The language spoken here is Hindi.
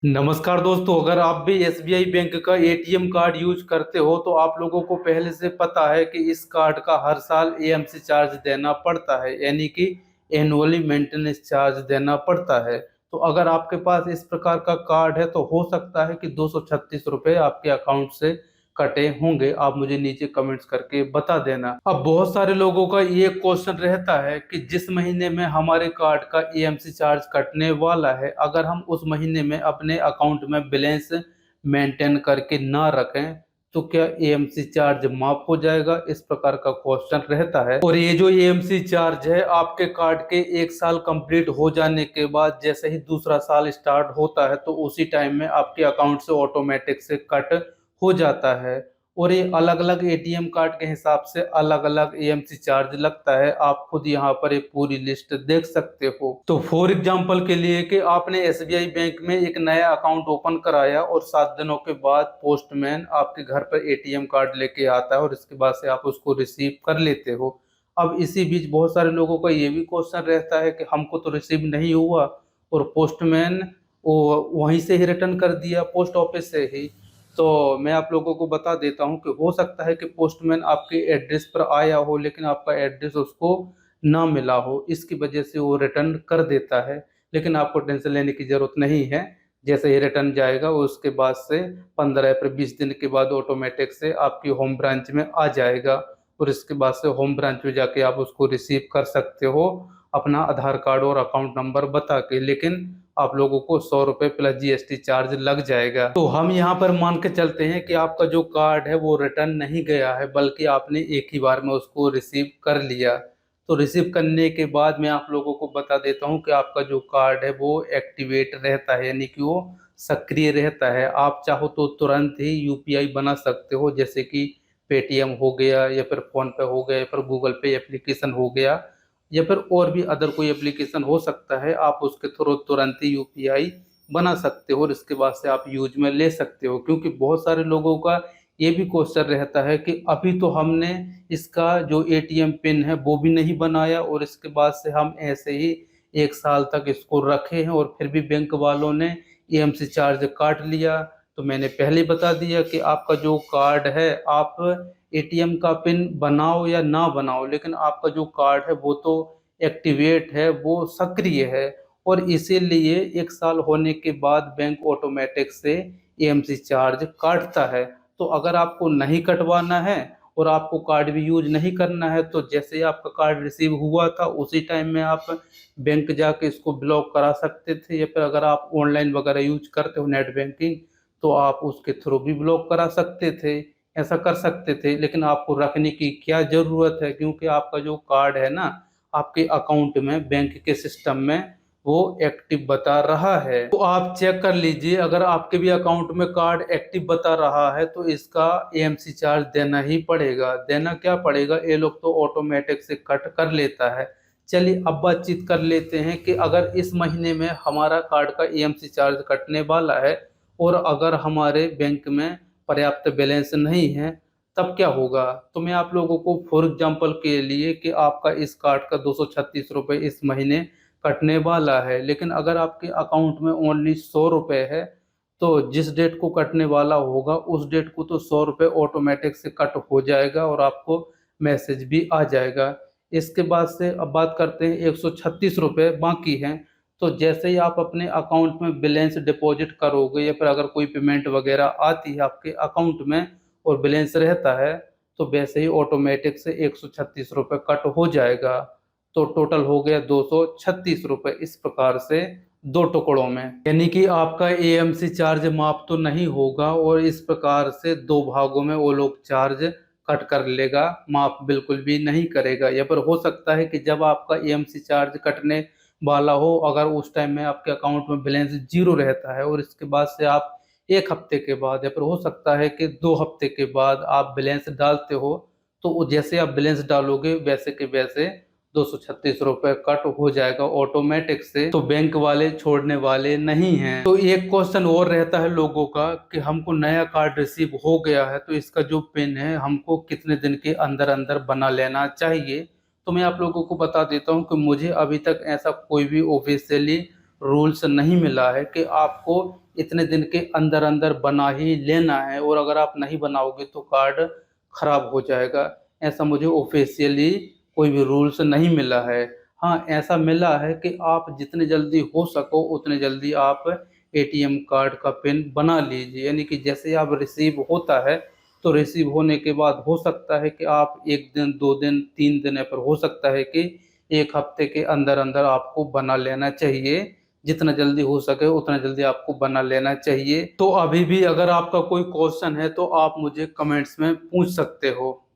नमस्कार दोस्तों, अगर आप भी एसबीआई बैंक का एटीएम कार्ड यूज करते हो तो आप लोगों को पहले से पता है कि इस कार्ड का हर साल एएमसी चार्ज देना पड़ता है, यानी कि एनुअली मेंटेनेंस चार्ज देना पड़ता है। तो अगर आपके पास इस प्रकार का कार्ड है तो हो सकता है कि 236 रुपये आपके अकाउंट से कटे होंगे। आप मुझे नीचे कमेंट्स करके बता देना। अब बहुत सारे लोगों का ये क्वेश्चन रहता है कि जिस महीने में हमारे कार्ड का ईएमसी चार्ज कटने वाला है, अगर हम उस महीने में अपने अकाउंट में बैलेंस मेंटेन करके ना रखें तो क्या एएमसी चार्ज माफ हो जाएगा, इस प्रकार का क्वेश्चन रहता है। और ये जो एएमसी चार्ज है आपके कार्ड के 1 साल कंप्लीट हो जाने के बाद जैसे ही दूसरा साल स्टार्ट होता है तो उसी टाइम में आपके अकाउंट से ऑटोमेटिक से कट हो जाता है। और ये अलग अलग एटीएम कार्ड के हिसाब से अलग अलग एएमसी चार्ज लगता है। आप खुद यहाँ पर एक पूरी लिस्ट देख सकते हो। तो फॉर एग्जांपल के लिए कि आपने एसबीआई बैंक में एक नया अकाउंट ओपन कराया और 7 दिनों के बाद पोस्टमैन आपके घर पर एटीएम कार्ड लेके आता है और इसके बाद से आप उसको रिसीव कर लेते हो। अब इसी बीच बहुत सारे लोगों का ये भी क्वेश्चन रहता है कि हमको तो रिसीव नहीं हुआ और पोस्टमैन वो वहीं से ही रिटर्न कर दिया, पोस्ट ऑफिस से ही। तो मैं आप लोगों को बता देता हूं कि हो सकता है कि पोस्टमैन आपके एड्रेस पर आया हो लेकिन आपका एड्रेस उसको ना मिला हो, इसकी वजह से वो रिटर्न कर देता है। लेकिन आपको टेंशन लेने की जरूरत नहीं है। जैसे ही रिटर्न जाएगा उसके बाद से 15 या फिर 20 दिन के बाद ऑटोमेटिक से आपकी होम ब्रांच में आ जाएगा और इसके बाद से होम ब्रांच में जाके आप उसको रिसीव कर सकते हो अपना आधार कार्ड और अकाउंट नंबर बता के। लेकिन आप लोगों को 100 रुपये प्लस जीएसटी चार्ज लग जाएगा। तो हम यहाँ पर मान के चलते हैं कि आपका जो कार्ड है वो रिटर्न नहीं गया है बल्कि आपने एक ही बार में उसको रिसीव कर लिया। तो रिसीव करने के बाद मैं आप लोगों को बता देता हूँ कि आपका जो कार्ड है वो एक्टिवेट रहता है, यानी कि वो सक्रिय रहता है। आप चाहो तो तुरंत ही यूपीआई बना सकते हो, जैसे कि पेटीएम हो गया या फिर फोन पे हो गया या फिर गूगल पे एप्लीकेशन हो गया या फिर और भी अदर कोई एप्लीकेशन हो सकता है। आप उसके थ्रू तुरंत ही यूपीआई बना सकते हो और इसके बाद से आप यूज में ले सकते हो। क्योंकि बहुत सारे लोगों का ये भी क्वेश्चन रहता है कि अभी तो हमने इसका जो एटीएम पिन है वो भी नहीं बनाया और इसके बाद से हम ऐसे ही 1 साल तक इसको रखे हैं और फिर भी बैंक वालों ने ईएमसी चार्ज काट लिया। तो मैंने पहले ही बता दिया कि आपका जो कार्ड है, आप एटीएम का पिन बनाओ या ना बनाओ, लेकिन आपका जो कार्ड है वो तो एक्टिवेट है, वो सक्रिय है। और इसीलिए 1 साल होने के बाद बैंक ऑटोमेटिक से एएमसी चार्ज काटता है। तो अगर आपको नहीं कटवाना है और आपको कार्ड भी यूज नहीं करना है तो जैसे ही आपका कार्ड रिसीव हुआ था उसी टाइम में आप बैंक जाके इसको ब्लॉक करा सकते थे, या फिर अगर आप ऑनलाइन वगैरह यूज करते हो नेट बैंकिंग तो आप उसके थ्रू भी ब्लॉक करा सकते थे, ऐसा कर सकते थे। लेकिन आपको रखने की क्या ज़रूरत है, क्योंकि आपका जो कार्ड है ना आपके अकाउंट में बैंक के सिस्टम में वो एक्टिव बता रहा है। तो आप चेक कर लीजिए, अगर आपके भी अकाउंट में कार्ड एक्टिव बता रहा है तो इसका एएमसी चार्ज देना ही पड़ेगा। देना क्या पड़ेगा, ये लोग तो ऑटोमेटिक से कट कर लेता है। चलिए अब बातचीत कर लेते हैं कि अगर इस महीने में हमारा कार्ड का एएमसी चार्ज कटने वाला है और अगर हमारे बैंक में पर्याप्त बैलेंस नहीं है तब क्या होगा। तो मैं आप लोगों को फॉर एग्जांपल के लिए कि आपका इस कार्ड का 236 रुपये इस महीने कटने वाला है, लेकिन अगर आपके अकाउंट में ओनली 100 रुपये है तो जिस डेट को कटने वाला होगा उस डेट को तो 100 रुपये ऑटोमेटिक से कट हो जाएगा और आपको मैसेज भी आ जाएगा। इसके बाद से अब बात करते हैं 136 रुपये बाकी हैं। तो जैसे ही आप अपने अकाउंट में बैलेंस डिपॉजिट करोगे या फिर अगर कोई पेमेंट वगैरह आती है आपके अकाउंट में और बैलेंस रहता है तो वैसे ही ऑटोमेटिक से 136 रुपये कट हो जाएगा। तो टोटल हो गया 236 रुपये, इस प्रकार से दो टुकड़ों में, यानी कि आपका एएमसी चार्ज माफ तो नहीं होगा और इस प्रकार से दो भागों में वो लोग चार्ज कट कर लेगा, माफ बिल्कुल भी नहीं करेगा। या पर हो सकता है कि जब आपका एएमसी चार्ज कटने वाला हो, अगर उस टाइम में आपके अकाउंट में बैलेंस जीरो रहता है और इसके बाद से आप 1 हफ्ते के बाद या फिर हो सकता है कि 2 हफ्ते के बाद आप बैलेंस डालते हो, तो जैसे आप बैलेंस डालोगे वैसे के वैसे 236 रुपये कट हो जाएगा ऑटोमेटिक से। तो बैंक वाले छोड़ने वाले नहीं हैं। तो एक क्वेश्चन और रहता है लोगों का कि हमको नया कार्ड रिसीव हो गया है तो इसका जो पिन है हमको कितने दिन के अंदर अंदर बना लेना चाहिए। तो मैं आप लोगों को बता देता हूं कि मुझे अभी तक ऐसा कोई भी ऑफिशियली रूल्स नहीं मिला है कि आपको इतने दिन के अंदर अंदर बना ही लेना है, और अगर आप नहीं बनाओगे तो कार्ड खराब हो जाएगा। ऐसा मुझे ऑफिशियली कोई भी रूल्स नहीं मिला है। हाँ, ऐसा मिला है कि आप जितने जल्दी हो सको उतने जल्दी आप एटीएम कार्ड का पिन बना लीजिए, यानी कि जैसे आप रिसीव होता है तो रिसीव होने के बाद हो सकता है कि आप 1 दिन 2 दिन 3 दिन या फिर हो सकता है कि 1 हफ्ते के अंदर अंदर आपको बना लेना चाहिए। जितना जल्दी हो सके उतना जल्दी आपको बना लेना चाहिए। तो अभी भी अगर आपका कोई क्वेश्चन है तो आप मुझे कमेंट्स में पूछ सकते हो।